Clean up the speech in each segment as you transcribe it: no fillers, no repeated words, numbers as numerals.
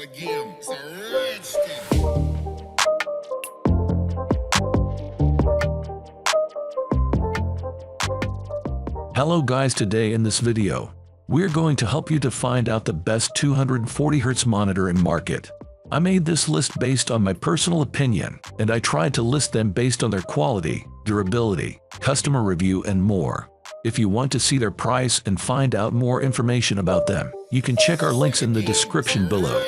the game. It's a rich thing. Hello guys, today in this video, we're going to help you to find out the best 240Hz monitor in market. I made this list based on my personal opinion, and I tried to list them based on their quality, durability, customer review, and more. If you want to see their price and find out more information about them, you can check our links in the description below.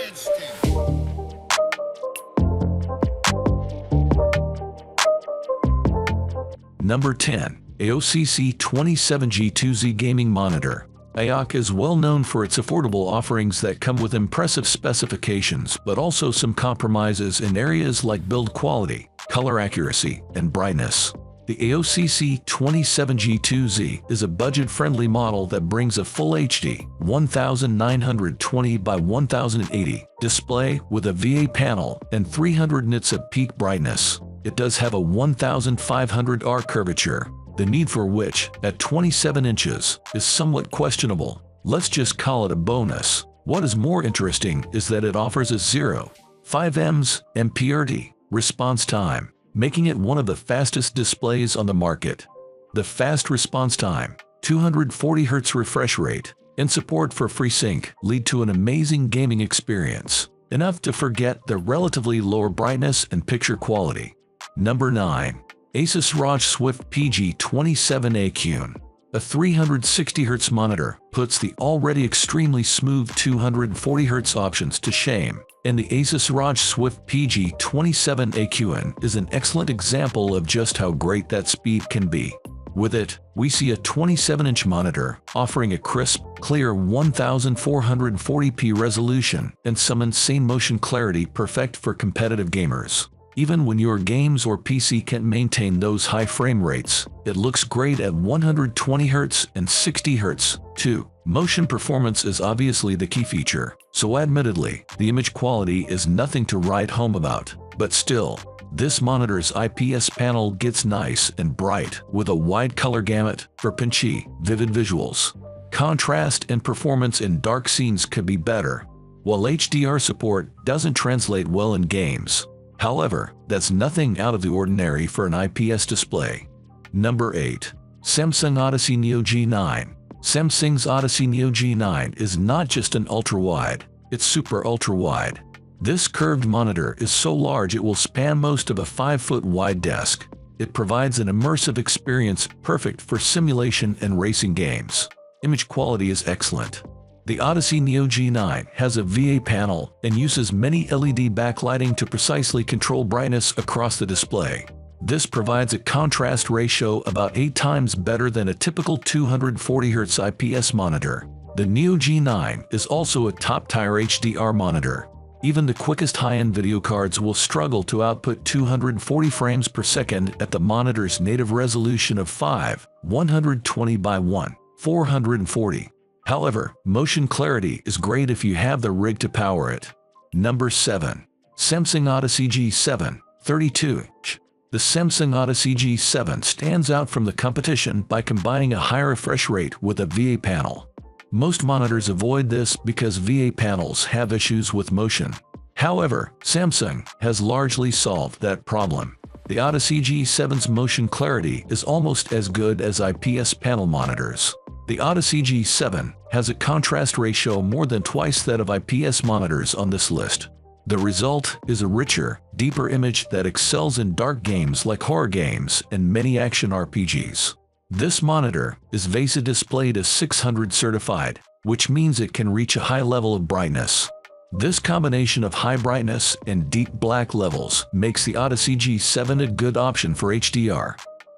Number 10. AOCC 27G2Z Gaming Monitor. AOC is well known for its affordable offerings that come with impressive specifications, but also some compromises in areas like build quality, color accuracy, and brightness. The AOCC 27G2Z is a budget-friendly model that brings a full HD 1920 by 1080 display with a VA panel and 300 nits of peak brightness. It does have a 1500R curvature, the need for which, at 27 inches, is somewhat questionable. Let's just call it a bonus. What is more interesting is that it offers a 0.5 ms response time, making it one of the fastest displays on the market. The fast response time, 240Hz refresh rate, and support for FreeSync lead to an amazing gaming experience, enough to forget the relatively lower brightness and picture quality. Number 9. Asus ROG Swift PG27AQ. A 360Hz monitor puts the already extremely smooth 240Hz options to shame, and the Asus ROG Swift PG27AQ is an excellent example of just how great that speed can be. With it, we see a 27-inch monitor offering a crisp, clear 1440p resolution and some insane motion clarity perfect for competitive gamers. Even when your games or PC can't maintain those high frame rates, it looks great at 120Hz and 60Hz, too. Motion performance is obviously the key feature, so admittedly, the image quality is nothing to write home about. But still, this monitor's IPS panel gets nice and bright with a wide color gamut for punchy, vivid visuals. Contrast and performance in dark scenes could be better, while HDR support doesn't translate well in games. However, that's nothing out of the ordinary for an IPS display. Number 8. Samsung Odyssey Neo G9. Samsung's Odyssey Neo G9 is not just an ultra-wide, it's super ultra-wide. This curved monitor is so large it will span most of a 5-foot wide desk. It provides an immersive experience perfect for simulation and racing games. Image quality is excellent. The Odyssey Neo G9 has a VA panel and uses many LED backlighting to precisely control brightness across the display. This provides a contrast ratio about 8 times better than a typical 240Hz IPS monitor. The Neo G9 is also a top-tier HDR monitor. Even the quickest high-end video cards will struggle to output 240 frames per second at the monitor's native resolution of 120 by 440. However, motion clarity is great if you have the rig to power it. Number 7. Samsung Odyssey G7 32-inch. The Samsung Odyssey G7 stands out from the competition by combining a high refresh rate with a VA panel. Most monitors avoid this because VA panels have issues with motion. However, Samsung has largely solved that problem. The Odyssey G7's motion clarity is almost as good as IPS panel monitors. The Odyssey G7 has a contrast ratio more than twice that of IPS monitors on this list. The result is a richer, deeper image that excels in dark games like horror games and many action RPGs. This monitor is VESA displayed as 600 certified, which means it can reach a high level of brightness. This combination of high brightness and deep black levels makes the Odyssey G7 a good option for HDR.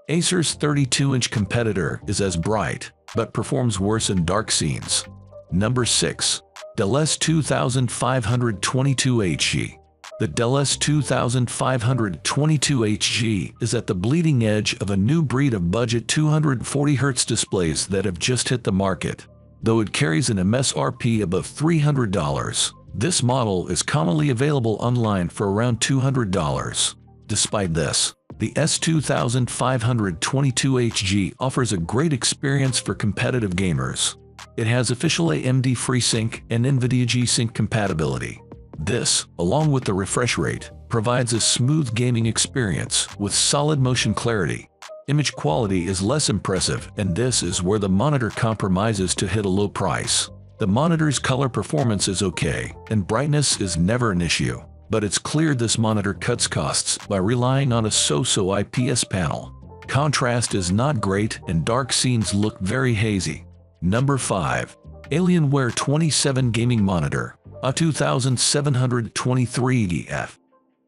Acer's 32-inch competitor is as bright, but performs worse in dark scenes. Number 6. Dell S2522HG. The Dell S2522HG is at the bleeding edge of a new breed of budget 240Hz displays that have just hit the market. Though it carries an MSRP above $300, this model is commonly available online for around $200. Despite this, the S2522HG offers a great experience for competitive gamers. It has official AMD FreeSync and NVIDIA G-Sync compatibility. This, along with the refresh rate, provides a smooth gaming experience with solid motion clarity. Image quality is less impressive, and this is where the monitor compromises to hit a low price. The monitor's color performance is okay, and brightness is never an issue. But it's clear this monitor cuts costs by relying on a so-so IPS panel. Contrast is not great, and dark scenes look very hazy. Number 5. Alienware 27 Gaming Monitor, a 2723DF.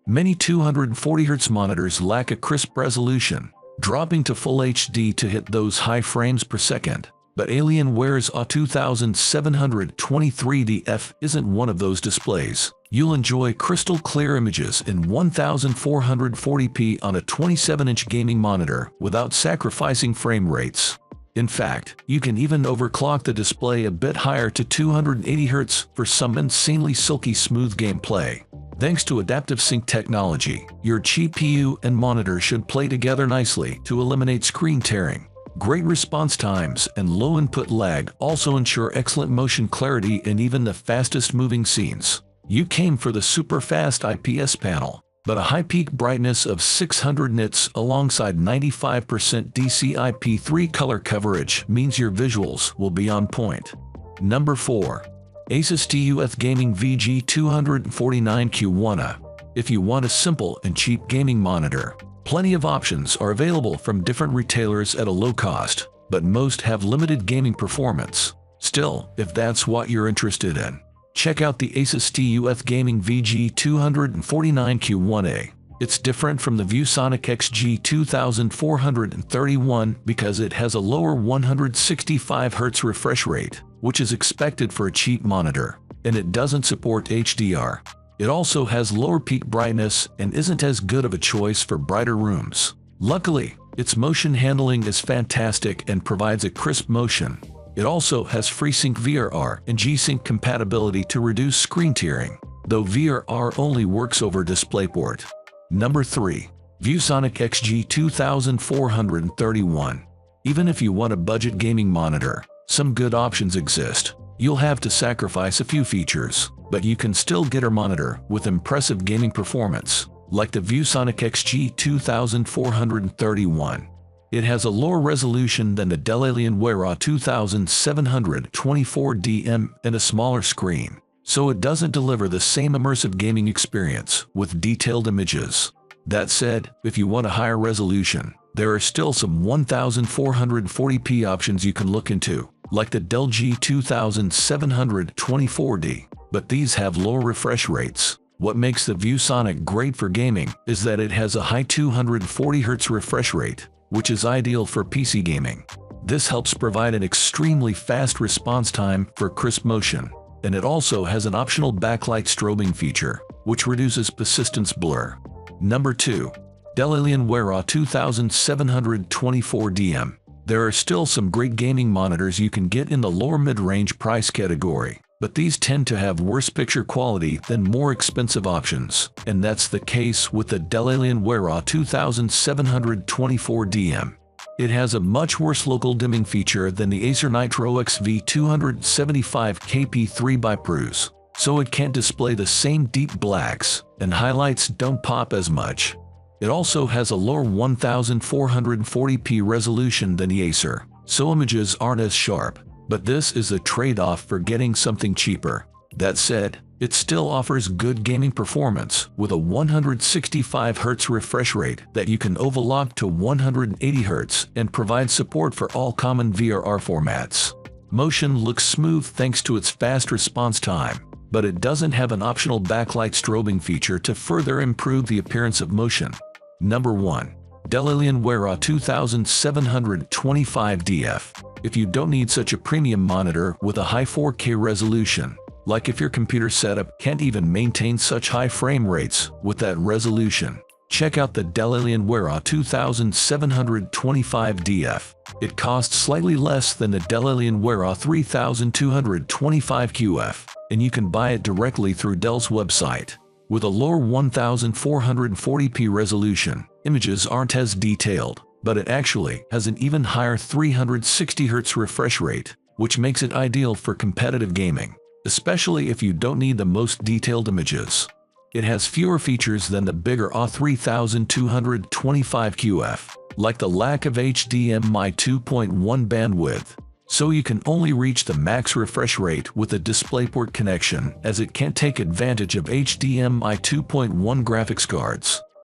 Many 240Hz monitors lack a crisp resolution, dropping to Full HD to hit those high frames per second. But Alienware's A2723DF isn't one of those displays. You'll enjoy crystal clear images in 1440p on a 27-inch gaming monitor without sacrificing frame rates. In fact, you can even overclock the display a bit higher to 280Hz for some insanely silky smooth gameplay. Thanks to adaptive sync technology, your GPU and monitor should play together nicely to eliminate screen tearing. Great response times and low input lag also ensure excellent motion clarity in even the fastest moving scenes. You came for the super fast IPS panel, but a high peak brightness of 600 nits alongside 95% DCI-P3 color coverage means your visuals will be on point. Number 4. Asus TUF Gaming VG249Q1A. If you want a simple and cheap gaming monitor, plenty of options are available from different retailers at a low cost, but most have limited gaming performance. Still, if that's what you're interested in, check out the Asus TUF Gaming VG249Q1A. It's different from the ViewSonic XG2431 because it has a lower 165Hz refresh rate, which is expected for a cheap monitor, and it doesn't support HDR. It also has lower peak brightness and isn't as good of a choice for brighter rooms. Luckily, its motion handling is fantastic and provides a crisp motion. It also has FreeSync VRR and G-Sync compatibility to reduce screen tearing, though VRR only works over DisplayPort. Number 3. ViewSonic XG2431. Even if you want a budget gaming monitor, some good options exist. You'll have to sacrifice a few features, but you can still get a monitor with impressive gaming performance, like the ViewSonic XG2431. It has a lower resolution than the Dell Alienware A2724DM and a smaller screen, so it doesn't deliver the same immersive gaming experience with detailed images. That said, if you want a higher resolution, there are still some 1440p options you can look into, like the Dell G2724D, but these have lower refresh rates. What makes the ViewSonic great for gaming is that it has a high 240Hz refresh rate, which is ideal for PC gaming. This helps provide an extremely fast response time for crisp motion, and it also has an optional backlight strobing feature, which reduces persistence blur. Number 2. Dell Alienware A2724DM. There are still some great gaming monitors you can get in the lower mid-range price category, but these tend to have worse picture quality than more expensive options, and that's the case with the Dell Alienware A2724DM. It has a much worse local dimming feature than the Acer Nitro XV275KP3 by Prusa, so it can't display the same deep blacks, and highlights don't pop as much. It also has a lower 1440p resolution than the Acer, so images aren't as sharp, but this is a trade-off for getting something cheaper. That said, it still offers good gaming performance with a 165Hz refresh rate that you can overclock to 180Hz and provides support for all common VRR formats. Motion looks smooth thanks to its fast response time, but it doesn't have an optional backlight strobing feature to further improve the appearance of motion. Number 1. Dell Alienware A2725DF. If you don't need such a premium monitor with a high 4K resolution, like if your computer setup can't even maintain such high frame rates with that resolution, check out the Dell Alienware A2725DF. It costs slightly less than the Dell Alienware A3225QF, and you can buy it directly through Dell's website. With a lower 1440p resolution, images aren't as detailed, but it actually has an even higher 360Hz refresh rate, which makes it ideal for competitive gaming. especially if you don't need the most detailed images. It has fewer features than the bigger A3225QF, like the lack of HDMI 2.1 bandwidth, so you can only reach the max refresh rate with a DisplayPort connection, as it can't take advantage of HDMI 2.1 graphics cards.